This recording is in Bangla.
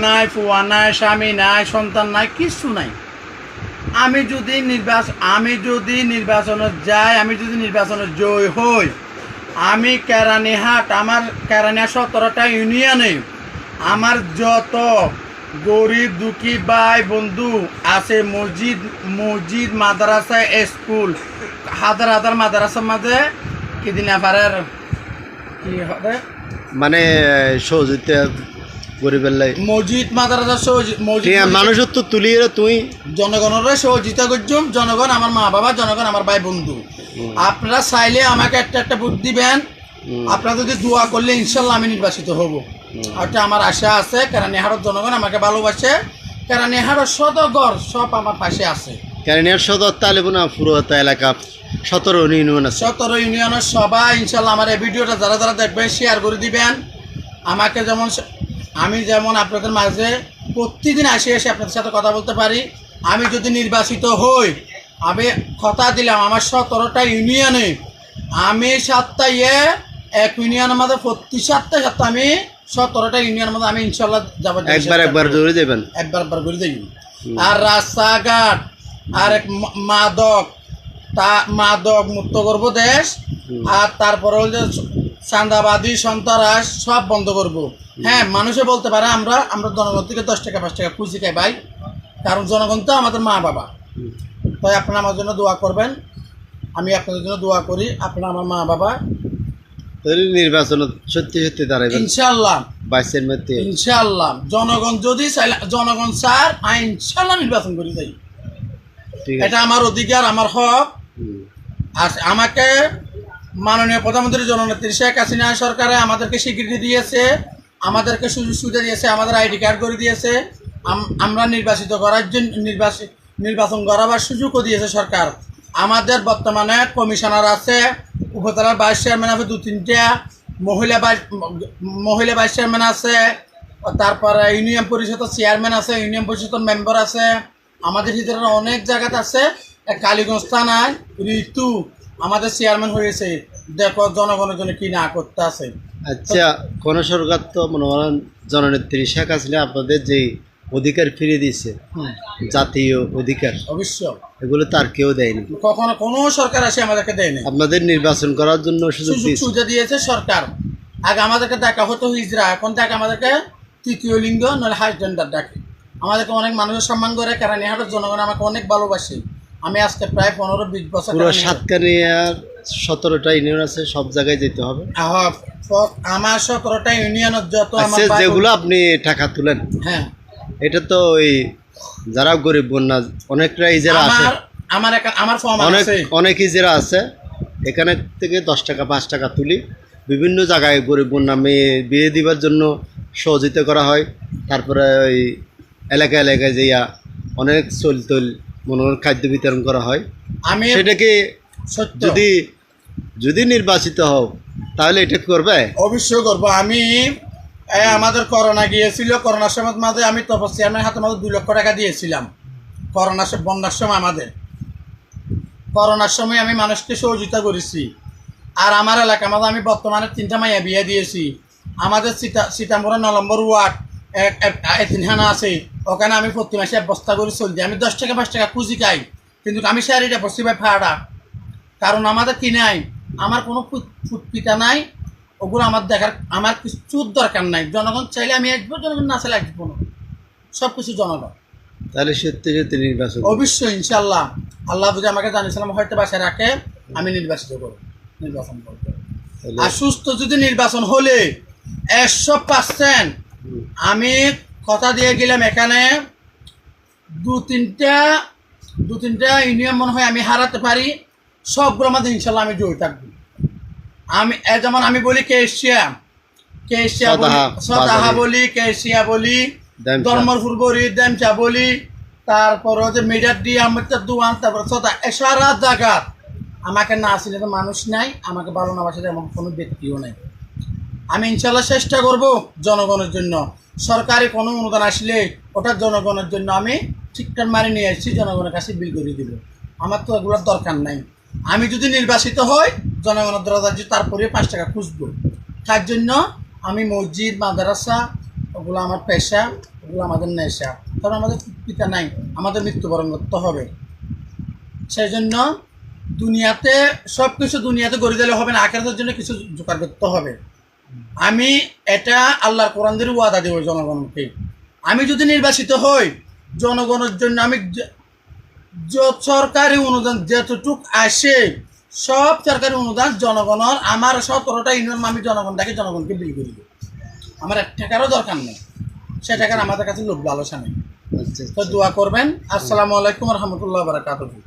নাই, ফুয়া নাই, স্বামী নাই, সন্তান নাই, কিছু নাই। আমি যদি নির্বাচনে যাই, আমি যদি নির্বাচনে জয় হই, আমি কেরানীহাট, আমার কেরানীহাট 17টা ইউনিয়নে আমার যত গরিব দুঃখী ভাই বন্ধু আছে, মসজিদ মাদ্রাসা স্কুল, হাজার মাদ্রাসার মাঝে কিদিন আবার কি হবে মানে সহযোগিতা গরিবের লাই মসজিদ মাদ্রাসা মসজিদ মানুষের তো তুলিয়ে তুই জনগণের সহযোগিতা করছুম। জনগণ আমার মা বাবা, জনগণ আমার ভাই বন্ধু। আপনারা চাইলে আমাকে একটা ভোট দিবেন। আপনারা যদি দোয়া করলে ইনশাল্লাহ আমি নির্বাচিত হব। এটা আমার আশা আছে। কেরানীহাটের জনগণ আমাকে ভালোবাসে। কেরানীহাটের সদগর সব আমার পাশে আছে। কেরানীহাট সদর তালেবনা পুরো এলাকা 17 ইউনিয়ন আছে। 17 ইউনিয়নের সবাই ইনশাল্লাহ আমার এই ভিডিওটা যারা দেখবেন শেয়ার করে দিবেন। আমাকে আমি যেমন আপনাদের মাঝে প্রতিদিন এসে আপনাদের সাথে কথা বলতে পারি। আমি যদি নির্বাচিত হই, আমি কথা দিলাম আমার 17টা ইউনিয়নে আমি 7টা এক ইউনিয়নের মধ্যে প্রতি 7টা আমি 17টা ইউনিয়নের মধ্যে আমি ইনশাল্লাহ যাবো। একবার ধরে দেবেন, একবার করে দেবেন। আর রাস্তাঘাট আর মাদক মুক্ত করব দেশ। আর তারপরে হল যে চাঁদাবাদী সন্ত্রাস সব বন্ধ করব। হ্যাঁ, মানুষে বলতে পারে আমরা জনগণ থেকে 10 টাকা 5 টাকা খুঁজি খাই ভাই, কারণ জনগণ তো আমাদের মা বাবা। তাই আপনারা আমার জন্য দোয়া করবেন, আমি আপনাদের জন্য দোয়া করি। আপনারা আমার মা বাবা। নির্বাচন সত্যি দাঁড়াবেন ইনশাল্লাহ, 22-এর মধ্যে ইনশাল্লাহ। জনগণ যদি জনগণ স্যার ইনশাল্লাহ নির্বাচন করে যাই। এটা আমার অধিকার, আমার হক। আর আমাকে মাননীয় প্রধানমন্ত্রী জননেত্রী শেখ হাসিনা সরকারে আমাদেরকে স্বীকৃতি দিয়েছে, আমাদেরকে সুযোগ সুবিধা দিয়েছে, আমাদের আইডি কার্ড করে দিয়েছে। আমরা নির্বাচিত করার জন্য নির্বাচন করাবার সুযোগও দিয়েছে সরকার। আমাদের বর্তমানে কমিশনার আছে, উপজেলার ভাইস চেয়ারম্যান আছে 2-3টা, মহিলা ভাইস চেয়ারম্যান আছে, তারপরে ইউনিয়ন পরিষদের চেয়ারম্যান আছে, ইউনিয়ন পরিষদের মেম্বার আছে। আমাদের ভিতরে অনেক জায়গাতে আছে। কালীগঞ্জ থানায় ঋতু আমাদের চেয়ারম্যান হয়েছে। দেখো জনগণের জন্য কি না করতে আছে। আচ্ছা, কোন সরকার তো মনে করেন জননেত্রী শেখ হাসিনা আপনাদের যে অধিকার ফিরিয়ে দিয়েছে, জাতীয় অধিকার, অবশ্য এগুলো তার কেউ দেয়নি। কখনো কোনো সরকার আসে আমাদেরকে দেয়নি। আপনাদের নির্বাচন করার জন্য সুযোগ সুবিধা দিয়েছে সরকার। আগে আমাদেরকে দেখা হতো হিজড়া, এখন থেকে আমাদেরকে তৃতীয় লিঙ্গ নয় হাই জেন্ডার ডাকে। আমাদেরকে অনেক মানুষের সম্মান করে। কেরানীহাটের জনগণ আমাকে অনেক ভালোবাসে। আমি আজকে প্রায় 15-20 বছর পুরো সাতকানিয়ার 17টা ইউনিয়ন আছে, সব জায়গায় যেতে হবে। আমার 17টা ইউনিয়নের যত যেগুলো আপনি টাকা তুলেন, হ্যাঁ, এটা তো ওই যারা গরিব বন্যা অনেকটা ইজারা আছে, অনেক ইজারা আছে, এখানে থেকে 10 টাকা 5 টাকা তুলি বিভিন্ন জায়গায় গরিব বন্যা মেয়ে বিয়ে দিবার জন্য সহযোগিতা করা হয়। তারপরে ওই এলাকায় যাইয়া অনেক চল মনে খাদ্য বিতরণ করা হয়। আমি সেটাকে যদি নির্বাচিত হও তাহলে এটা করবে? অবশ্যই করবো। আমি আমাদের করোনা গিয়েছিল, করোনার সময় মাঝে আমি চেয়ারম্যানের হাতে মাঝে 2 লক্ষ টাকা দিয়েছিলাম। বন্যার সময় করোনার সময় আমি মানুষকে সহযোগিতা করেছি। আর আমার এলাকার মাঝে আমি বর্তমানে 3টা মাইয়া বিয়ে দিয়েছি। আমাদের সীতামপুরের 9 নম্বর ওয়ার্ড এতিমখানা আছে, ওখানে আমি প্রতি মাসে 1 বস্তা করে চলছি। আমি 10 টাকা 5 টাকা খুঁজি খাই, কিন্তু আমি শাড়িটা পড়ছি ভাই ফাড়া। কারণ আমাদের কি নাই, আমার কোনো পিতা নাই, ওগুলো আমার কিছুর দরকার নাই। জনগণ চাইলে আমি আসবো, জনগণ না চাইলে আসবো না। সব কিছু জনগণ। তাহলে সত্যি নির্বাচন অবশ্যই ইনশাল্লাহ। আল্লাহ যদি আমাকে জানিয়েছিলাম হয়তো বাসায় রাখে, আমি নির্বাচিত করবো, নির্বাচন করবো। আর সুস্থ যদি নির্বাচন হলে 100% আমি কথা দিয়ে গেলাম, এখানে 2-3টা ইউনিয়ন মনে হয় আমি হারাতে পারি। সবগুলোর মধ্যে ইনশাল্লাহ আমি জয় থাকবো। যেমন আমি বলি কেশিয়া বলি, কেশিয়া বলি, ধর্মপুর বলি, দেমচা বলি, তারপর হচ্ছে মেডার দিয়ে আমার দোয়ান, তারপর সারা জায়গা আমাকে না আসলে তো মানুষ নাই, আমাকে ভালো না বাসে এমন কোনো ব্যক্তিও নাই। আমি ইনশাল্লাহ চেষ্টা করব জনগণের জন্য। সরকারি কোনো অনুদান আসলে ওটা জনগণের জন্য আমি ঠিকঠাক মারি নিয়ে আসছি, জনগণের কাছে বিল করে দিব। আমার তো এগুলোর দরকার নাই। আমি যদি নির্বাচিত হই, জনগণের দরজা তারপরে 5 টাকা খুঁজবো। তার জন্য আমি মসজিদ মাদ্রাসা ওগুলো আমার পেশা, এগুলো আমাদের নেশা, কারণ আমাদের পিতা নাই, আমাদের মৃত্যুবরণ করতে হবে। সেই জন্য দুনিয়াতে সব কিছু দুনিয়াতে গড়ে দিলে হবে না, আখেরাতের জন্য কিছু জোগাড় করতে হবে। আমি এটা আল্লাহর কোরআন দিয়ে ওয়াদা দেব জনগণকে, আমি যদি নির্বাচিত হই জনগণের জন্য আমি সরকারি অনুদান যতটুক আসে সব সরকারি অনুদান জনগণের, আমার 17টা ইউনিয়ন আমি জনগণটাকে জনগণকে বিল করে দেব। আমার 1 টাকারও দরকার নেই, সে টাকার আমাদের কাছে লোক লালসা নেই। আচ্ছা তো দোয়া করবেন। আসসালামু আলাইকুম রহমতুল্লাহ বারাকাতুহু।